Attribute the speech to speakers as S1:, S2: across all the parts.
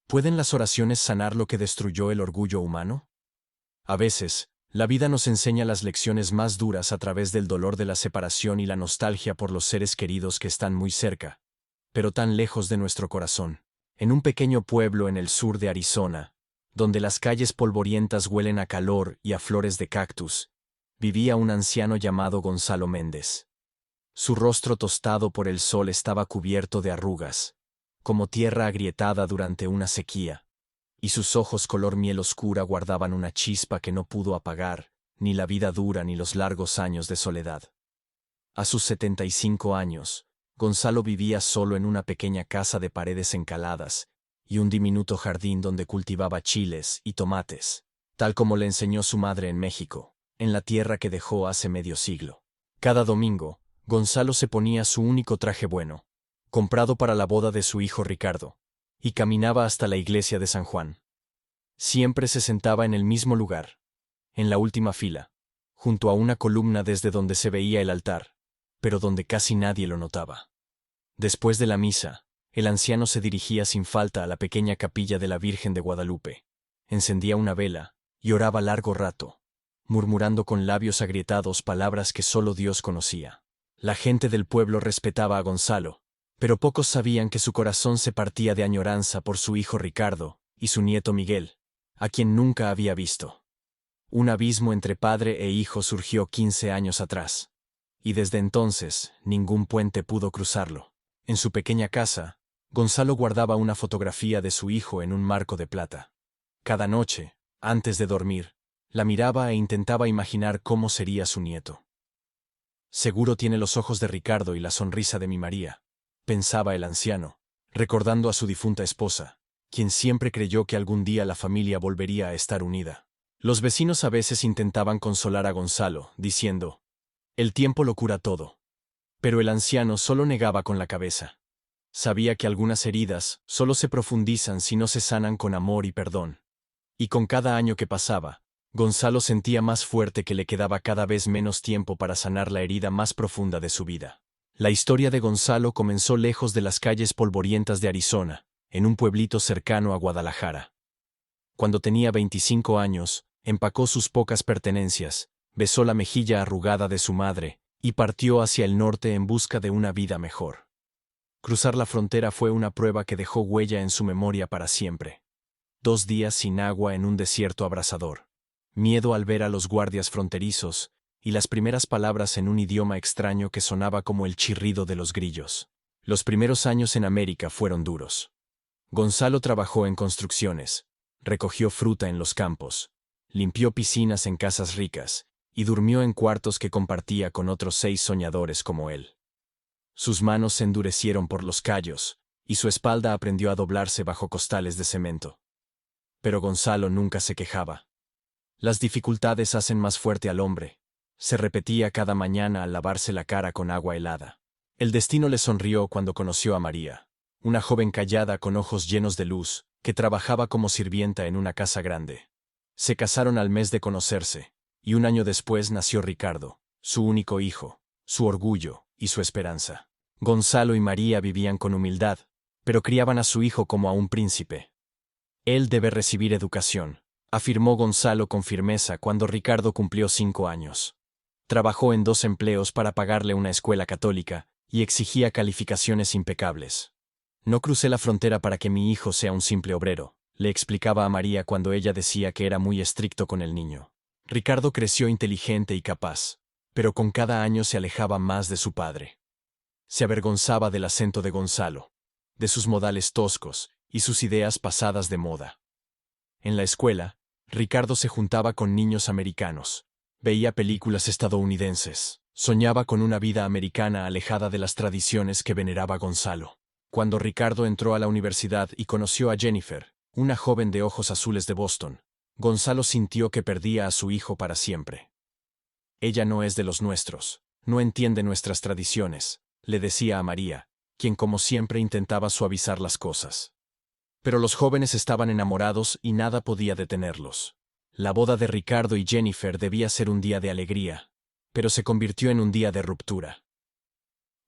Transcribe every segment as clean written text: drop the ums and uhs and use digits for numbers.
S1: ¿Pueden las oraciones sanar lo que destruyó el orgullo humano? A veces, la vida nos enseña las lecciones más duras a través del dolor de la separación y la nostalgia por los seres queridos que están muy cerca, pero tan lejos de nuestro corazón. En un pequeño pueblo en el sur de Arizona, donde las calles polvorientas huelen a calor y a flores de cactus, vivía un anciano llamado Gonzalo Méndez. Su rostro tostado por el sol estaba cubierto de arrugas, como tierra agrietada durante una sequía, y sus ojos color miel oscura guardaban una chispa que no pudo apagar ni la vida dura ni los largos años de soledad. A sus 75 años, Gonzalo vivía solo en una pequeña casa de paredes encaladas y un diminuto jardín donde cultivaba chiles y tomates, tal como le enseñó su madre en México, en la tierra que dejó hace medio siglo. Cada domingo, Gonzalo se ponía su único traje bueno, comprado para la boda de su hijo Ricardo, y caminaba hasta la iglesia de San Juan. Siempre se sentaba en el mismo lugar, en la última fila, junto a una columna desde donde se veía el altar, pero donde casi nadie lo notaba. Después de la misa, el anciano se dirigía sin falta a la pequeña capilla de la Virgen de Guadalupe, encendía una vela y oraba largo rato, murmurando con labios agrietados palabras que solo Dios conocía. La gente del pueblo respetaba a Gonzalo, pero pocos sabían que su corazón se partía de añoranza por su hijo Ricardo y su nieto Miguel, a quien nunca había visto. Un abismo entre padre e hijo surgió 15 años atrás, y desde entonces ningún puente pudo cruzarlo. En su pequeña casa, Gonzalo guardaba una fotografía de su hijo en un marco de plata. Cada noche, antes de dormir, la miraba e intentaba imaginar cómo sería su nieto. Seguro tiene los ojos de Ricardo y la sonrisa de mi María, pensaba el anciano, recordando a su difunta esposa, quien siempre creyó que algún día la familia volvería a estar unida. Los vecinos a veces intentaban consolar a Gonzalo, diciendo: «El tiempo lo cura todo». Pero el anciano solo negaba con la cabeza. Sabía que algunas heridas solo se profundizan si no se sanan con amor y perdón. Y con cada año que pasaba, Gonzalo sentía más fuerte que le quedaba cada vez menos tiempo para sanar la herida más profunda de su vida. La historia de Gonzalo comenzó lejos de las calles polvorientas de Arizona, en un pueblito cercano a Guadalajara. Cuando tenía 25 años, empacó sus pocas pertenencias, besó la mejilla arrugada de su madre, y partió hacia el norte en busca de una vida mejor. Cruzar la frontera fue una prueba que dejó huella en su memoria para siempre. 2 días sin agua en un desierto abrasador, miedo al ver a los guardias fronterizos, y las primeras palabras en un idioma extraño que sonaba como el chirrido de los grillos. Los primeros años en América fueron duros. Gonzalo trabajó en construcciones, recogió fruta en los campos, limpió piscinas en casas ricas, y durmió en cuartos que compartía con otros 6 soñadores como él. Sus manos se endurecieron por los callos, y su espalda aprendió a doblarse bajo costales de cemento. Pero Gonzalo nunca se quejaba. Las dificultades hacen más fuerte al hombre, se repetía cada mañana al lavarse la cara con agua helada. El destino le sonrió cuando conoció a María, una joven callada con ojos llenos de luz, que trabajaba como sirvienta en una casa grande. Se casaron al mes de conocerse, y un año después nació Ricardo, su único hijo, su orgullo y su esperanza. Gonzalo y María vivían con humildad, pero criaban a su hijo como a un príncipe. Él debe recibir educación, afirmó Gonzalo con firmeza cuando Ricardo cumplió 5 años. Trabajó en 2 empleos para pagarle una escuela católica y exigía calificaciones impecables. «No crucé la frontera para que mi hijo sea un simple obrero», le explicaba a María cuando ella decía que era muy estricto con el niño. Ricardo creció inteligente y capaz, pero con cada año se alejaba más de su padre. Se avergonzaba del acento de Gonzalo, de sus modales toscos y sus ideas pasadas de moda. En la escuela, Ricardo se juntaba con niños americanos, veía películas estadounidenses, soñaba con una vida americana alejada de las tradiciones que veneraba Gonzalo. Cuando Ricardo entró a la universidad y conoció a Jennifer, una joven de ojos azules de Boston, Gonzalo sintió que perdía a su hijo para siempre. «Ella no es de los nuestros, no entiende nuestras tradiciones», le decía a María, quien como siempre intentaba suavizar las cosas. Pero los jóvenes estaban enamorados y nada podía detenerlos. La boda de Ricardo y Jennifer debía ser un día de alegría, pero se convirtió en un día de ruptura.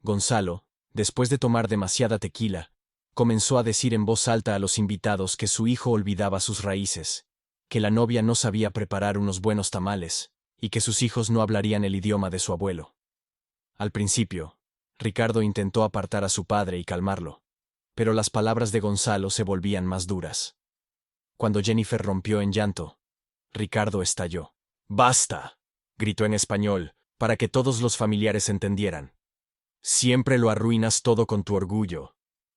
S1: Gonzalo, después de tomar demasiada tequila, comenzó a decir en voz alta a los invitados que su hijo olvidaba sus raíces, que la novia no sabía preparar unos buenos tamales, y que sus hijos no hablarían el idioma de su abuelo. Al principio, Ricardo intentó apartar a su padre y calmarlo, pero las palabras de Gonzalo se volvían más duras. Cuando Jennifer rompió en llanto, Ricardo estalló. «¡Basta!», gritó en español, para que todos los familiares entendieran. «Siempre lo arruinas todo con tu orgullo.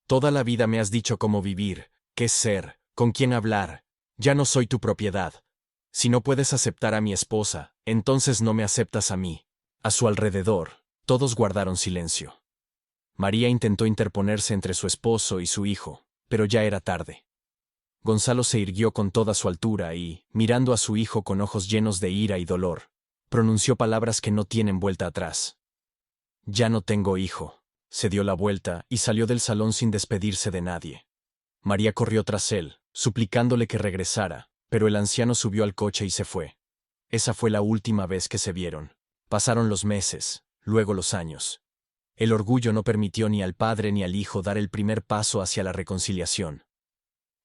S1: Toda la vida me has dicho cómo vivir, qué ser, con quién hablar. Ya no soy tu propiedad. Si no puedes aceptar a mi esposa, entonces no me aceptas a mí». A su alrededor, todos guardaron silencio. María intentó interponerse entre su esposo y su hijo, pero ya era tarde. Gonzalo se irguió con toda su altura y, mirando a su hijo con ojos llenos de ira y dolor, pronunció palabras que no tienen vuelta atrás. «Ya no tengo hijo». Se dio la vuelta y salió del salón sin despedirse de nadie. María corrió tras él, suplicándole que regresara, pero el anciano subió al coche y se fue. Esa fue la última vez que se vieron. Pasaron los meses, luego los años. El orgullo no permitió ni al padre ni al hijo dar el primer paso hacia la reconciliación.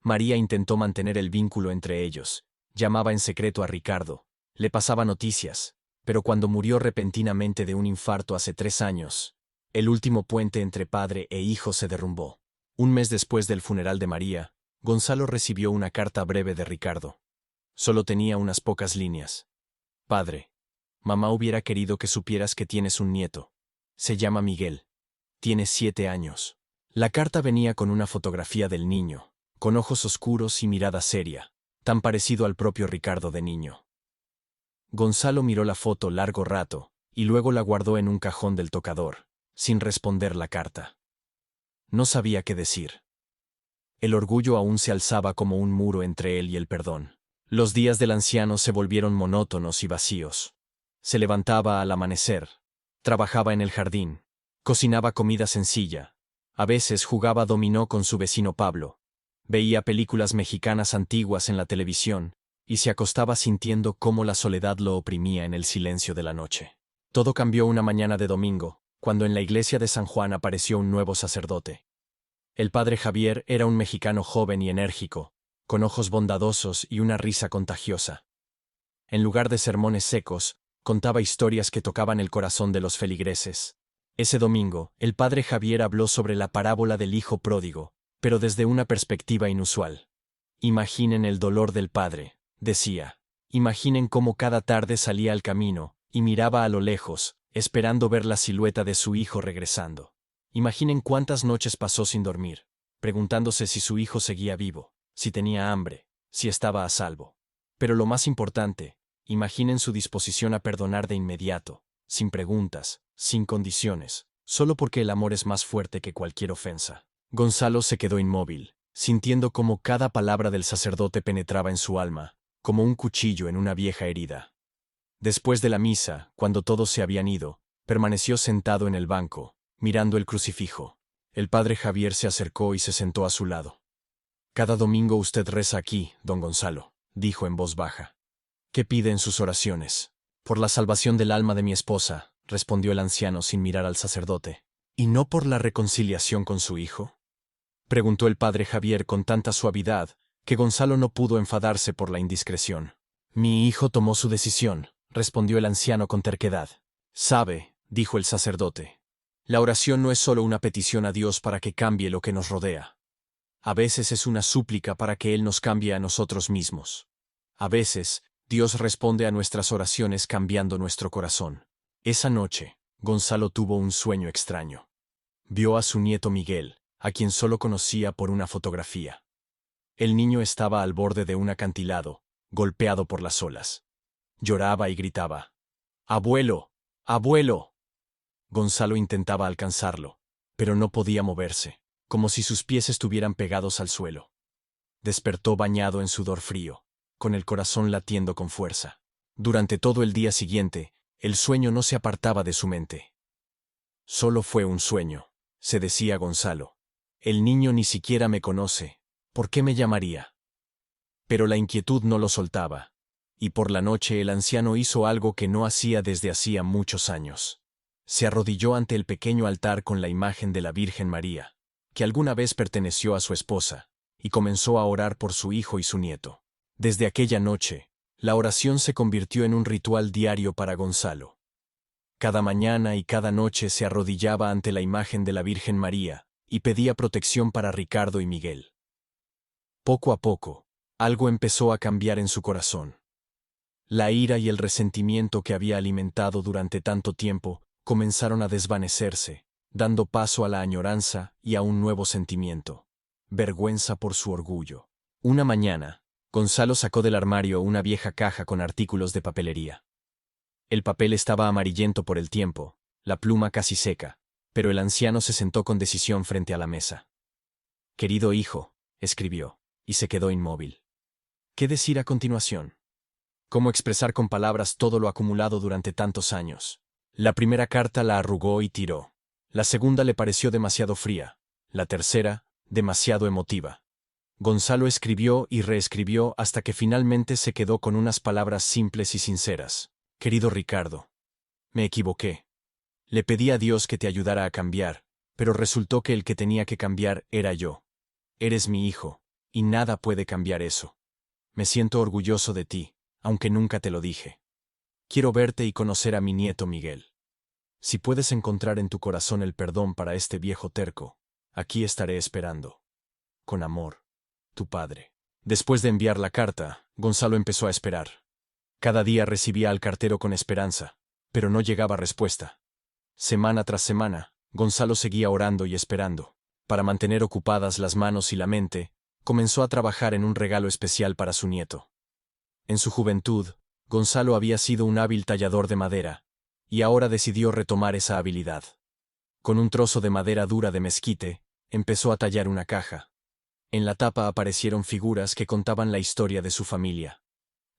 S1: María intentó mantener el vínculo entre ellos, llamaba en secreto a Ricardo, le pasaba noticias, pero cuando murió repentinamente de un infarto hace 3 años, el último puente entre padre e hijo se derrumbó. Un mes después del funeral de María, Gonzalo recibió una carta breve de Ricardo. Solo tenía unas pocas líneas. «Padre, mamá hubiera querido que supieras que tienes un nieto. Se llama Miguel. Tiene 7 años». La carta venía con una fotografía del niño, con ojos oscuros y mirada seria, tan parecido al propio Ricardo de niño. Gonzalo miró la foto largo rato, y luego la guardó en un cajón del tocador, sin responder la carta. No sabía qué decir. El orgullo aún se alzaba como un muro entre él y el perdón. Los días del anciano se volvieron monótonos y vacíos. Se levantaba al amanecer, trabajaba en el jardín, cocinaba comida sencilla, a veces jugaba dominó con su vecino Pablo, veía películas mexicanas antiguas en la televisión, y se acostaba sintiendo cómo la soledad lo oprimía en el silencio de la noche. Todo cambió una mañana de domingo, cuando en la iglesia de San Juan apareció un nuevo sacerdote. El padre Javier era un mexicano joven y enérgico, con ojos bondadosos y una risa contagiosa. En lugar de sermones secos, contaba historias que tocaban el corazón de los feligreses. Ese domingo, el padre Javier habló sobre la parábola del hijo pródigo, pero desde una perspectiva inusual. «Imaginen el dolor del padre», decía. «Imaginen cómo cada tarde salía al camino y miraba a lo lejos, esperando ver la silueta de su hijo regresando. Imaginen cuántas noches pasó sin dormir, preguntándose si su hijo seguía vivo, si tenía hambre, si estaba a salvo. Pero lo más importante, imaginen su disposición a perdonar de inmediato, sin preguntas, sin condiciones, solo porque el amor es más fuerte que cualquier ofensa». Gonzalo se quedó inmóvil, sintiendo cómo cada palabra del sacerdote penetraba en su alma, como un cuchillo en una vieja herida. Después de la misa, cuando todos se habían ido, permaneció sentado en el banco, mirando el crucifijo. El padre Javier se acercó y se sentó a su lado. «Cada domingo usted reza aquí, don Gonzalo», dijo en voz baja. «¿Qué pide en sus oraciones?» «Por la salvación del alma de mi esposa», respondió el anciano sin mirar al sacerdote. «¿Y no por la reconciliación con su hijo?», preguntó el padre Javier con tanta suavidad que Gonzalo no pudo enfadarse por la indiscreción. «Mi hijo tomó su decisión», respondió el anciano con terquedad. «Sabe», dijo el sacerdote, «la oración no es solo una petición a Dios para que cambie lo que nos rodea. A veces es una súplica para que Él nos cambie a nosotros mismos. A veces, Dios responde a nuestras oraciones cambiando nuestro corazón». Esa noche, Gonzalo tuvo un sueño extraño. Vio a su nieto Miguel, a quien solo conocía por una fotografía. El niño estaba al borde de un acantilado, golpeado por las olas. Lloraba y gritaba: «¡Abuelo! ¡Abuelo!». Gonzalo intentaba alcanzarlo, pero no podía moverse, como si sus pies estuvieran pegados al suelo. Despertó bañado en sudor frío, con el corazón latiendo con fuerza. Durante todo el día siguiente, el sueño no se apartaba de su mente. «Solo fue un sueño», se decía Gonzalo. «El niño ni siquiera me conoce. ¿Por qué me llamaría?». Pero la inquietud no lo soltaba, y por la noche el anciano hizo algo que no hacía desde hacía muchos años. Se arrodilló ante el pequeño altar con la imagen de la Virgen María. que alguna vez perteneció a su esposa, y comenzó a orar por su hijo y su nieto. Desde aquella noche, la oración se convirtió en un ritual diario para Gonzalo. Cada mañana y cada noche se arrodillaba ante la imagen de la Virgen María y pedía protección para Ricardo y Miguel. Poco a poco, algo empezó a cambiar en su corazón. La ira y el resentimiento que había alimentado durante tanto tiempo comenzaron a desvanecerse, dando paso a la añoranza y a un nuevo sentimiento: vergüenza por su orgullo. Una mañana, Gonzalo sacó del armario una vieja caja con artículos de papelería. El papel estaba amarillento por el tiempo, la pluma casi seca, pero el anciano se sentó con decisión frente a la mesa. «Querido hijo», escribió, y se quedó inmóvil. ¿Qué decir a continuación? ¿Cómo expresar con palabras todo lo acumulado durante tantos años? La primera carta la arrugó y tiró. La segunda le pareció demasiado fría. La tercera, demasiado emotiva. Gonzalo escribió y reescribió hasta que finalmente se quedó con unas palabras simples y sinceras. «Querido Ricardo, me equivoqué. Le pedí a Dios que te ayudara a cambiar, pero resultó que el que tenía que cambiar era yo. Eres mi hijo, y nada puede cambiar eso. Me siento orgulloso de ti, aunque nunca te lo dije. Quiero verte y conocer a mi nieto Miguel. Si puedes encontrar en tu corazón el perdón para este viejo terco, aquí estaré esperando. Con amor, tu padre». Después de enviar la carta, Gonzalo empezó a esperar. Cada día recibía al cartero con esperanza, pero no llegaba respuesta. Semana tras semana, Gonzalo seguía orando y esperando. Para mantener ocupadas las manos y la mente, comenzó a trabajar en un regalo especial para su nieto. En su juventud, Gonzalo había sido un hábil tallador de madera, y ahora decidió retomar esa habilidad. Con un trozo de madera dura de mezquite, empezó a tallar una caja. En la tapa aparecieron figuras que contaban la historia de su familia.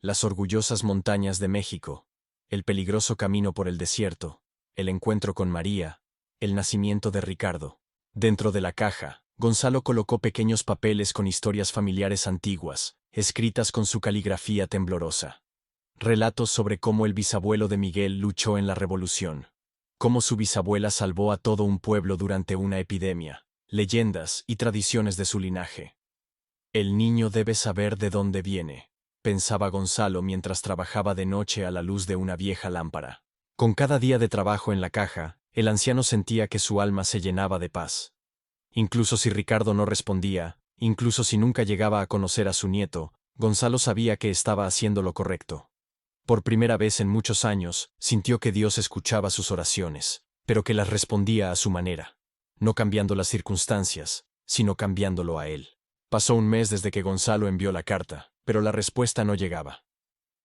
S1: Las orgullosas montañas de México, el peligroso camino por el desierto, el encuentro con María, el nacimiento de Ricardo. Dentro de la caja, Gonzalo colocó pequeños papeles con historias familiares antiguas, escritas con su caligrafía temblorosa. Relatos sobre cómo el bisabuelo de Miguel luchó en la Revolución, cómo su bisabuela salvó a todo un pueblo durante una epidemia, leyendas y tradiciones de su linaje. «El niño debe saber de dónde viene», pensaba Gonzalo mientras trabajaba de noche a la luz de una vieja lámpara. Con cada día de trabajo en la caja, el anciano sentía que su alma se llenaba de paz. Incluso si Ricardo no respondía, incluso si nunca llegaba a conocer a su nieto, Gonzalo sabía que estaba haciendo lo correcto. Por primera vez en muchos años, sintió que Dios escuchaba sus oraciones, pero que las respondía a su manera, no cambiando las circunstancias, sino cambiándolo a él. Pasó un mes desde que Gonzalo envió la carta, pero la respuesta no llegaba.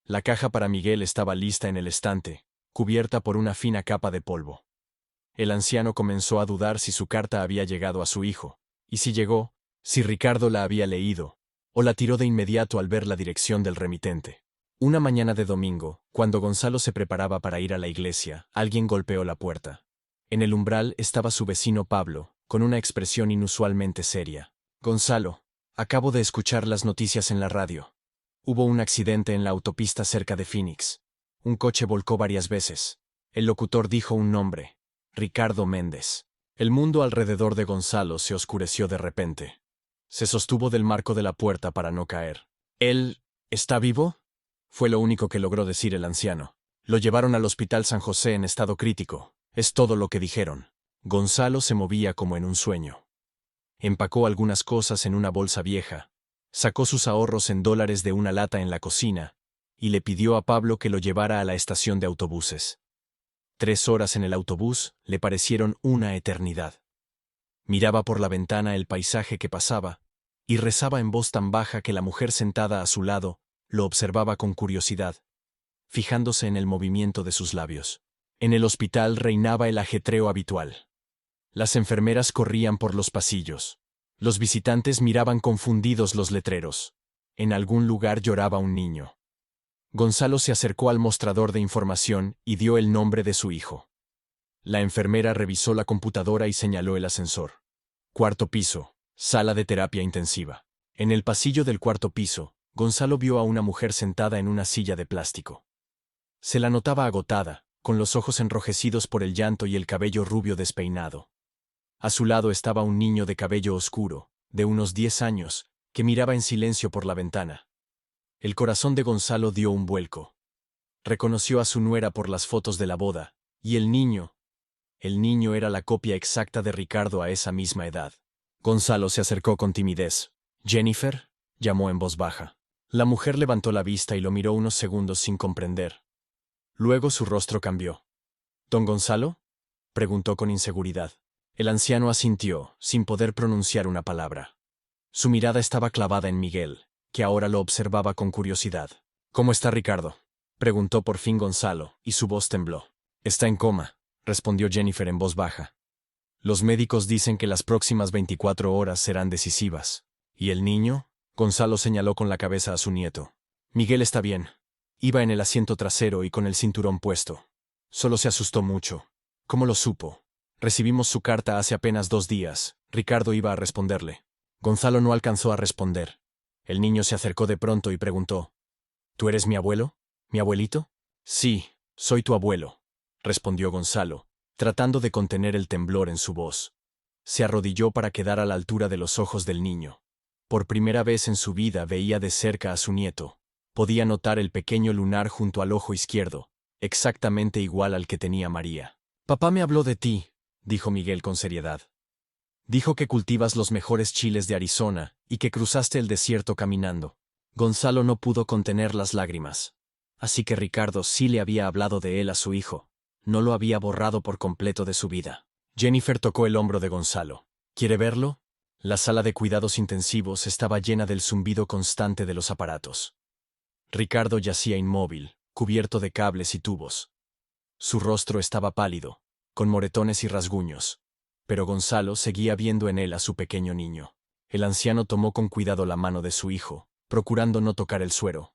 S1: La caja para Miguel estaba lista en el estante, cubierta por una fina capa de polvo. El anciano comenzó a dudar si su carta había llegado a su hijo, y si llegó, si Ricardo la había leído, o la tiró de inmediato al ver la dirección del remitente. Una mañana de domingo, cuando Gonzalo se preparaba para ir a la iglesia, alguien golpeó la puerta. En el umbral estaba su vecino Pablo, con una expresión inusualmente seria. «Gonzalo, acabo de escuchar las noticias en la radio. Hubo un accidente en la autopista cerca de Phoenix. Un coche volcó varias veces. El locutor dijo un nombre: Ricardo Méndez». El mundo alrededor de Gonzalo se oscureció de repente. Se sostuvo del marco de la puerta para no caer. «¿Él está vivo?», fue lo único que logró decir el anciano. «Lo llevaron al Hospital San José en estado crítico», es todo lo que dijeron. Gonzalo se movía como en un sueño. Empacó algunas cosas en una bolsa vieja, sacó sus ahorros en dólares de una lata en la cocina, y le pidió a Pablo que lo llevara a la estación de autobuses. 3 horas en el autobús le parecieron una eternidad. Miraba por la ventana el paisaje que pasaba, y rezaba en voz tan baja que la mujer sentada a su lado lo observaba con curiosidad, fijándose en el movimiento de sus labios. En el hospital reinaba el ajetreo habitual. Las enfermeras corrían por los pasillos. Los visitantes miraban confundidos los letreros. En algún lugar lloraba un niño. Gonzalo se acercó al mostrador de información y dio el nombre de su hijo. La enfermera revisó la computadora y señaló el ascensor. 4º piso, sala de terapia intensiva. En el pasillo del 4º piso, Gonzalo vio a una mujer sentada en una silla de plástico. Se la notaba agotada, con los ojos enrojecidos por el llanto y el cabello rubio despeinado. A su lado estaba un niño de cabello oscuro, de unos 10 años, que miraba en silencio por la ventana. El corazón de Gonzalo dio un vuelco. Reconoció a su nuera por las fotos de la boda, y el niño era la copia exacta de Ricardo a esa misma edad. Gonzalo se acercó con timidez. «Jennifer», llamó en voz baja. La mujer levantó la vista y lo miró unos segundos sin comprender. Luego su rostro cambió. «¿Don Gonzalo?», preguntó con inseguridad. El anciano asintió, sin poder pronunciar una palabra. Su mirada estaba clavada en Miguel, que ahora lo observaba con curiosidad. «¿Cómo está Ricardo?», preguntó por fin Gonzalo, y su voz tembló. «Está en coma», respondió Jennifer en voz baja. «Los médicos dicen que las próximas 24 horas serán decisivas». «¿Y el niño?», Gonzalo señaló con la cabeza a su nieto. «Miguel está bien. Iba en el asiento trasero y con el cinturón puesto. Solo se asustó mucho». «¿Cómo lo supo?». «Recibimos su carta hace apenas 2 días. Ricardo iba a responderle». Gonzalo no alcanzó a responder. El niño se acercó de pronto y preguntó: «¿Tú eres mi abuelo? ¿Mi abuelito?». «Sí, soy tu abuelo», respondió Gonzalo, tratando de contener el temblor en su voz. Se arrodilló para quedar a la altura de los ojos del niño. Por primera vez en su vida veía de cerca a su nieto. Podía notar el pequeño lunar junto al ojo izquierdo, exactamente igual al que tenía María. «Papá me habló de ti», dijo Miguel con seriedad. «Dijo que cultivas los mejores chiles de Arizona y que cruzaste el desierto caminando». Gonzalo no pudo contener las lágrimas. Así que Ricardo sí le había hablado de él a su hijo. No lo había borrado por completo de su vida. Jennifer tocó el hombro de Gonzalo. «¿Quiere verlo?». La sala de cuidados intensivos estaba llena del zumbido constante de los aparatos. Ricardo yacía inmóvil, cubierto de cables y tubos. Su rostro estaba pálido, con moretones y rasguños, pero Gonzalo seguía viendo en él a su pequeño niño. El anciano tomó con cuidado la mano de su hijo, procurando no tocar el suero.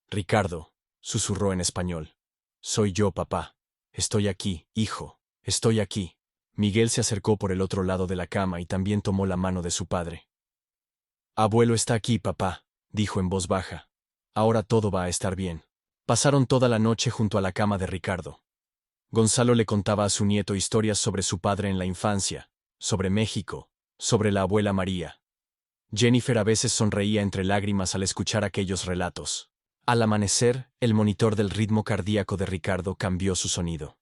S1: «Ricardo», susurró en español. «Soy yo, papá. Estoy aquí, hijo. Estoy aquí». Miguel se acercó por el otro lado de la cama y también tomó la mano de su padre. «Abuelo está aquí, papá», dijo en voz baja. «Ahora todo va a estar bien». Pasaron toda la noche junto a la cama de Ricardo. Gonzalo le contaba a su nieto historias sobre su padre en la infancia, sobre México, sobre la abuela María. Jennifer a veces sonreía entre lágrimas al escuchar aquellos relatos. Al amanecer, el monitor del ritmo cardíaco de Ricardo cambió su sonido.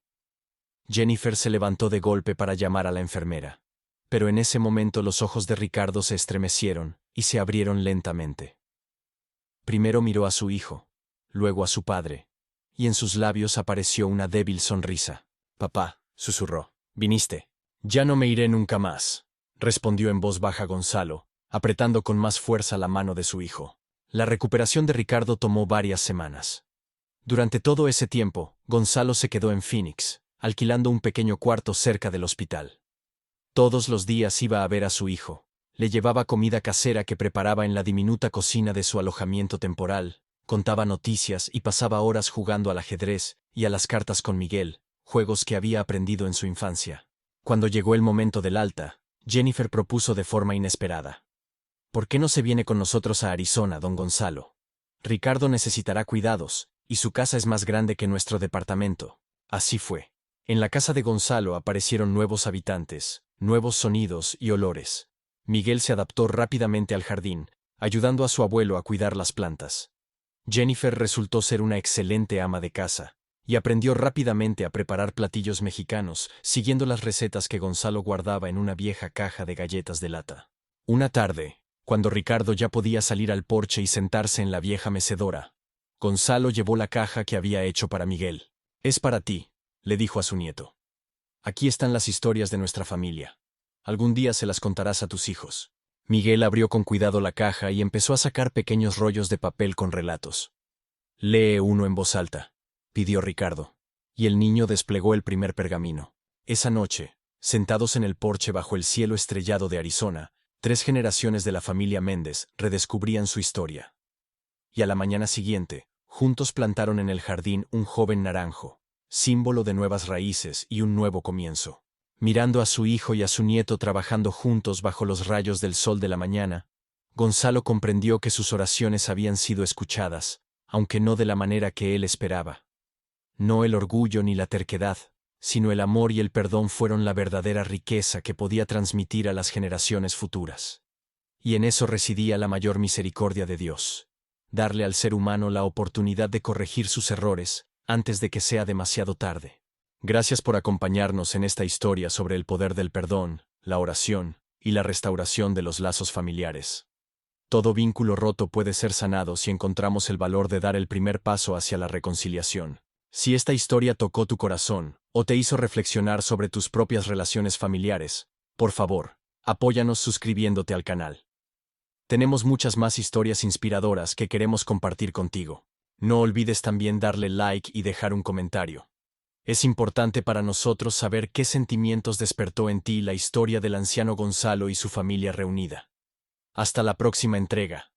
S1: Jennifer se levantó de golpe para llamar a la enfermera. Pero en ese momento los ojos de Ricardo se estremecieron y se abrieron lentamente. Primero miró a su hijo, luego a su padre, y en sus labios apareció una débil sonrisa. «Papá», susurró, «viniste». «Ya no me iré nunca más», respondió en voz baja Gonzalo, apretando con más fuerza la mano de su hijo. La recuperación de Ricardo tomó varias semanas. Durante todo ese tiempo, Gonzalo se quedó en Phoenix, alquilando un pequeño cuarto cerca del hospital. Todos los días iba a ver a su hijo. Le llevaba comida casera que preparaba en la diminuta cocina de su alojamiento temporal, contaba noticias y pasaba horas jugando al ajedrez y a las cartas con Miguel, juegos que había aprendido en su infancia. Cuando llegó el momento del alta, Jennifer propuso de forma inesperada: «¿Por qué no se viene con nosotros a Arizona, don Gonzalo? Ricardo necesitará cuidados, y su casa es más grande que nuestro departamento». Así fue. En la casa de Gonzalo aparecieron nuevos habitantes, nuevos sonidos y olores. Miguel se adaptó rápidamente al jardín, ayudando a su abuelo a cuidar las plantas. Jennifer resultó ser una excelente ama de casa, y aprendió rápidamente a preparar platillos mexicanos, siguiendo las recetas que Gonzalo guardaba en una vieja caja de galletas de lata. Una tarde, cuando Ricardo ya podía salir al porche y sentarse en la vieja mecedora, Gonzalo llevó la caja que había hecho para Miguel. «Es para ti», le dijo a su nieto. «Aquí están las historias de nuestra familia. Algún día se las contarás a tus hijos». Miguel abrió con cuidado la caja y empezó a sacar pequeños rollos de papel con relatos. «Lee uno en voz alta», pidió Ricardo. Y el niño desplegó el primer pergamino. Esa noche, sentados en el porche bajo el cielo estrellado de Arizona, 3 generaciones de la familia Méndez redescubrían su historia. Y a la mañana siguiente, juntos plantaron en el jardín un joven naranjo, símbolo de nuevas raíces y un nuevo comienzo. Mirando a su hijo y a su nieto trabajando juntos bajo los rayos del sol de la mañana, Gonzalo comprendió que sus oraciones habían sido escuchadas, aunque no de la manera que él esperaba. No el orgullo ni la terquedad, sino el amor y el perdón fueron la verdadera riqueza que podía transmitir a las generaciones futuras. Y en eso residía la mayor misericordia de Dios: darle al ser humano la oportunidad de corregir sus errores antes de que sea demasiado tarde. Gracias por acompañarnos en esta historia sobre el poder del perdón, la oración y la restauración de los lazos familiares. Todo vínculo roto puede ser sanado si encontramos el valor de dar el primer paso hacia la reconciliación. Si esta historia tocó tu corazón o te hizo reflexionar sobre tus propias relaciones familiares, por favor, apóyanos suscribiéndote al canal. Tenemos muchas más historias inspiradoras que queremos compartir contigo. No olvides también darle like y dejar un comentario. Es importante para nosotros saber qué sentimientos despertó en ti la historia del anciano Gonzalo y su familia reunida. Hasta la próxima entrega.